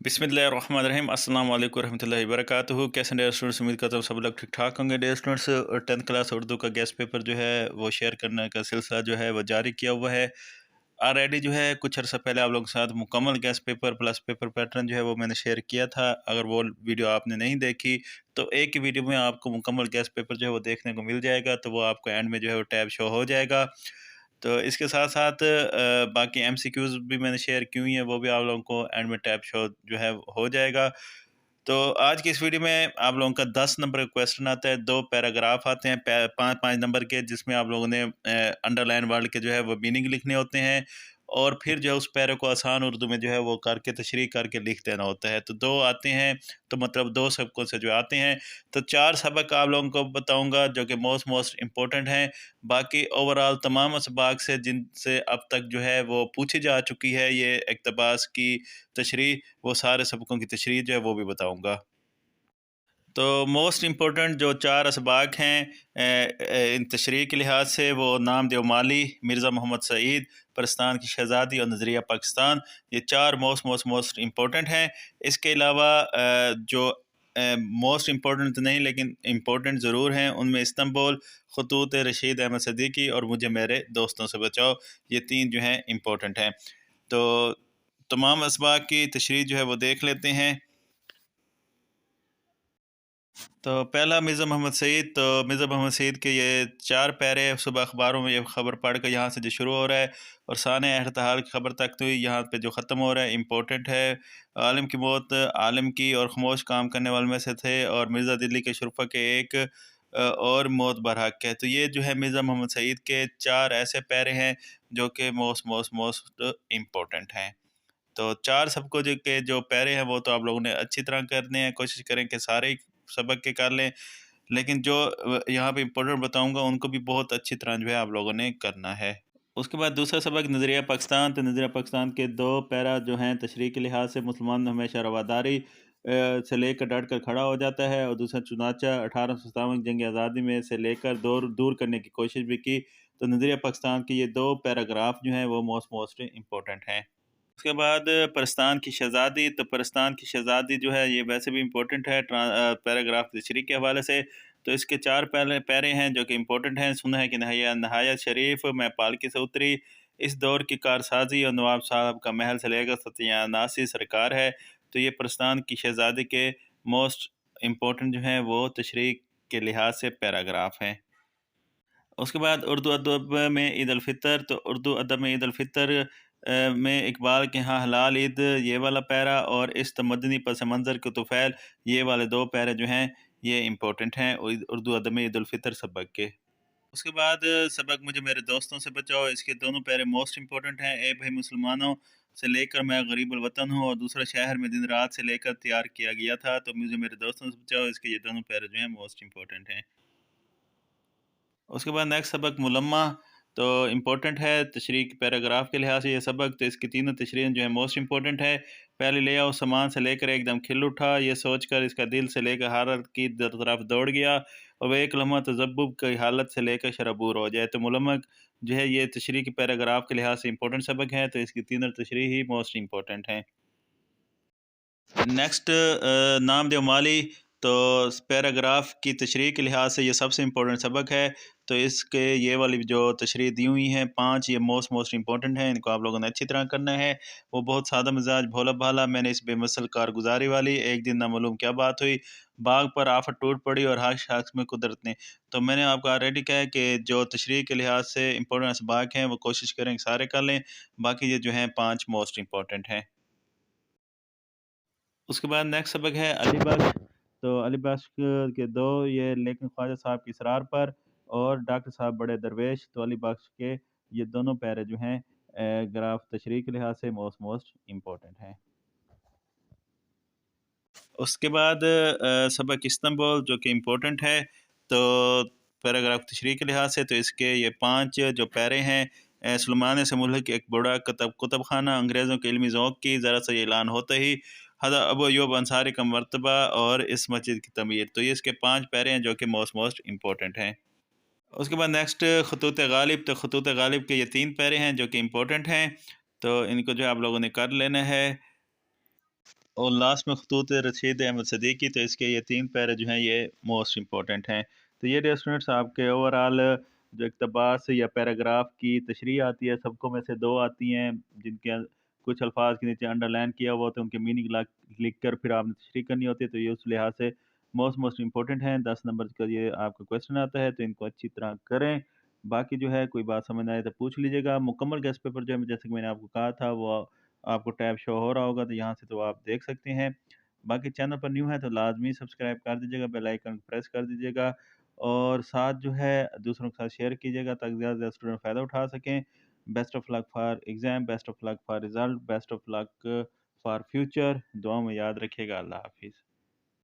बिस्मिल्लाहिर्रहमानिर्रहीम अस्सलाम वालेकुम रहमतुल्लाहि वबरकातुहू। कैसे डेयर स्टूडेंट्स, उम्मीद करता हूँ सब लोग ठीक ठाक होंगे। Dear students, 10th class Urdu का गेस्ट पेपर जो है वो शेयर करने का सिलसिला जो है वो जारी किया हुआ है। ऑलरेडी जो है कुछ अर्सा पहले आप लोगों के साथ मुकम्मल guest paper plus paper pattern जो है वो मैंने शेयर किया था। अगर वो वीडियो आपने नहीं देखी तो एक ही वीडियो में आपको मुकम्मल गेस्ट पेपर जो है वो देखने को मिल जाएगा, तो वो आपको एंड में जो है वो टैब शो हो जाएगा। तो इसके साथ साथ बाकी एमसीक्यूज़ भी मैंने शेयर की हुई हैं, वो भी आप लोगों को एंड में टैब शो जो है हो जाएगा। तो आज की इस वीडियो में आप लोगों का 10 नंबर का क्वेश्चन आता है, 2 पैराग्राफ आते हैं 5-5 नंबर के, जिसमें आप लोगों ने अंडरलाइन वर्ड के जो है वो मीनिंग लिखने होते हैं और फिर जो है उस पैरे को आसान उर्दू में जो है वो करके तशरीह करके लिख देना होता है। तो 2 आते हैं, तो मतलब 2 सबकों से जो आते हैं। तो 4 सबक आप लोगों को बताऊँगा जो कि मोस्ट इम्पोर्टेंट हैं। बाकी ओवरऑल तमाम असबाक से जिनसे अब तक जो है वो पूछी जा चुकी है ये इक़्तिबास की तशरीह, वो सारे सबकों की तशरीह जो है वो भी बताऊँगा। तो मोस्ट इम्पोर्टेंट जो 4 असबाक हैं इन तशरीह के लिहाज से, वो नाम देव माली, मिर्ज़ा मोहम्मद सईद, परस्तान की शहज़ादी और नज़रिया पाकिस्तान, ये 4 मोस्ट इम्पोर्टेंट हैं। इसके अलावा जो मोस्ट इम्पोर्टेंट तो नहीं लेकिन इम्पोर्टेंट ज़रूर हैं, उनमें इस्तांबुल, खतूत रशीद अहमद सदीकी और मुझे मेरे दोस्तों से बचाओ, ये 3 जो हैं इम्पोर्टेंट हैं। तो तमाम असबाक की तशरीह जो है वो देख लेते हैं। तो पहला मिर्ज़ा मोहम्मद सईद। तो मिर्ज़ा मोहम्मद सईद के ये 4 पैरे सुबह अखबारों में ये ख़बर पढ़ कर यहाँ से जो शुरू हो रहा है और साने एहतहाल की ख़बर तक तो यहाँ पे जो ख़त्म हो रहा है इम्पोर्टेंट है। आलिम की मौत आलिम की और ख़मोश काम करने वालों में से थे और मिर्ज़ा दिल्ली के शुरफ़ा के एक और मौत बरहक है। तो ये जो है मिर्ज़ा मोहम्मद सईद के 4 ऐसे पैरे हैं जो कि मोस्ट इम्पोर्टेंट हैं। तो 4 सबको जो पैरे हैं वो तो आप लोगों ने अच्छी तरह करने हैं, कोशिश करें कि सारे ही सबक के कर लें। लेकिन जो यहाँ पे इम्पोर्टेंट बताऊँगा उनको भी बहुत अच्छी तरह जो है आप लोगों ने करना है। उसके बाद दूसरा सबक नज़रिया पाकिस्तान। तो नज़रिया पाकिस्तान के 2 पैरा जो हैं तशरीह के लिहाज से, मुसलमान हमेशा रवादारी से लेकर डट कर खड़ा हो जाता है और दूसरा चुनाचा 1857 जंग आज़ादी में से लेकर दूर करने की कोशिश भी की। तो नज़रिया पाकिस्तान के ये 2 पैराग्राफ जो हैं वो मोस्ट इम्पोर्टेंट हैं। उसके बाद परस्तान की शहज़ादी। तो परस्तान की शहज़ादी जो है ये वैसे भी इम्पोर्टेंट है पैराग्राफ तशरीह के हवाले से। तो इसके 4 पहले पैरे हैं जो कि इम्पोर्टेंट हैं। सुना है कि नहायत शरीफ मैं पालकी से उतरी, इस दौर की कारसाजी और नवाब साहब का महल से लेकर सत्यानासी सरकार है। तो ये परस्तान की शहज़ादी के मोस्ट इम्पोर्टेंट जो हैं वो तशरीह के लिहाज से पैराग्राफ हैं। उसके बाद उर्दू अदब में ईद अल फ़ितर। तो उर्दू अदब में ईद अल फ़ितर में इकबाल के यहाँ हलाल ईद, ये वाला पैरा, और इस तमद्दनी पस मंज़र के तुफ़ैल, ये वाले 2 पैरे जो हैं ये इम्पोर्टेंट हैं उर्दू अदब में ईद उल फ़ितर सबक के। उसके बाद सबक मुझे मेरे दोस्तों से बचाओ, इसके दोनों पैरे मोस्ट इम्पोर्टेंट हैं। ए भाई मुसलमानों से लेकर मैं गरीब वतन हूँ और दूसरा शहर में दिन रात से लेकर तैयार किया गया था। तो मुझे मेरे दोस्तों से बचाओ, इसके ये दोनों पैरे जो हैं मोस्ट इम्पोर्टेंट हैं। उसके बाद नेक्स्ट सबक मुलम्मा। तो इम्पोर्टेंट है तशरीह के पैराग्राफ के लिहाज से ये सबक। तो इसकी तीनों तशरीह जो है मोस्ट इम्पोर्टेंट है। पहले ले आओ सामान से लेकर एकदम खिल उठा, ये सोचकर इसका दिल से लेकर हालत की तरफ दौड़ गया और वह एक लम्हा तजब्बुब की हालत से लेकर शरबूर हो जाए। तो मुलम्मा जो है ये तशरीह के पैराग्राफ के लिहाज से इंपॉर्टेंट सबक है। तो इसकी तीनों तशरीह ही मोस्ट इम्पोर्टेंट हैं। नेक्स्ट नाम देव माली। तो पैराग्राफ की तशरीह के लिहाज से ये सबसे इम्पोर्टेंट सबक है। तो इसके ये वाली जो तशरीह दी हुई हैं 5, ये मोस्ट इम्पोर्टेंट हैं, इनको आप लोगों ने अच्छी तरह करना है। वो बहुत सादा मिजाज भोला भाला, मैंने इस बेमसल कारगुजारी वाली, एक दिन ना मालूम क्या बात हुई, बाग पर आफत टूट पड़ी और हर शख्स में कुदरत ने। तो मैंने आपको ऑलरेडी कहा है कि जो तशरीह के लिहाज से इम्पोर्टेंट असबाक हैं वो कोशिश करें कि सारे कर लें। बाकी ये जो हैं 5 मोस्ट इम्पोर्टेंट हैं। उसके बाद नेक्स्ट सबक है अली बख्श। तो अली बख्श के 2, ये लेकिन ख्वाजा साहब की इसरार पर और डॉक्टर साहब बड़े दरवेश। तो अली बख्श के ये दोनों पैरे जो हैं ग्राफ तशरीह के लिहाज से मोस्ट इम्पोर्टेंट हैं। उसके बाद सबक इस्तांबुल जो कि इम्पोर्टेंट है। तो पैराग्राफ तशरीह के लिहाज से तो इसके ये 5 जो पैरे हैं। सुलेमान से मुल्क एक बड़ा कुतब खाना, अंग्रेज़ों के इल्मी ज़ौक़ की ज़रा सा ये ऐलान होते ही हज़रत अबू अय्यूब अंसारी का मर्तबा और इस मस्जिद की तमीर। तो ये इसके 5 पैरे हैं जो कि मोस्ट इम्पोर्टेंट हैं। उसके बाद नेक्स्ट खतूत गालिब। तो खतूत गालिब के ये 3 पैरे हैं जो कि इम्पोर्टेंट हैं। तो इनको जो है आप लोगों ने कर लेना है। اور لاسٹ میں خطوط رشید احمد صدیقی، تو اس کے یہ 3 پیرے جو ہیں یہ موسٹ امپورٹنٹ ہیں۔ تو یہ ڈیئر اسٹوڈنٹس آپ کے اوور آل جو اقتباس یا پیراگراف کی تشریح آتی ہے، سب کو میں سے 2 آتی ہیں جن کے کچھ الفاظ کے نیچے انڈر لائن کیا ہوا ہوتا ہے، ان کے میننگ لکھ کر پھر آپ نے تشریح کرنی ہوتی ہے، تو یہ اس لحاظ سے موسٹ امپورٹنٹ ہیں۔ 10 نمبر کا یہ آپ کا کویسچن آتا ہے، تو ان کو اچھی طرح کریں۔ باقی جو ہے کوئی بات سمجھ نہ آئے تو پوچھ لیجیے گا۔ مکمل گیسٹ پیپر جو ہے جیسے کہ میں نے آپ کو کہا تھا وہ آپ کو ٹیب شو ہو رہا ہوگا، تو یہاں سے تو آپ دیکھ سکتے ہیں۔ باقی چینل پر نیو ہے تو لازمی سبسکرائب کر دیجیے گا، بیل آئیکن پریس کر دیجیے گا، اور ساتھ جو ہے دوسروں کے ساتھ شیئر کیجیے گا تاکہ زیادہ سے زیادہ اسٹوڈنٹ فائدہ اٹھا سکیں۔ Best of luck for exam, best of luck for result, best of luck for future. دعاؤں میں یاد رکھیے گا۔ اللہ حافظ۔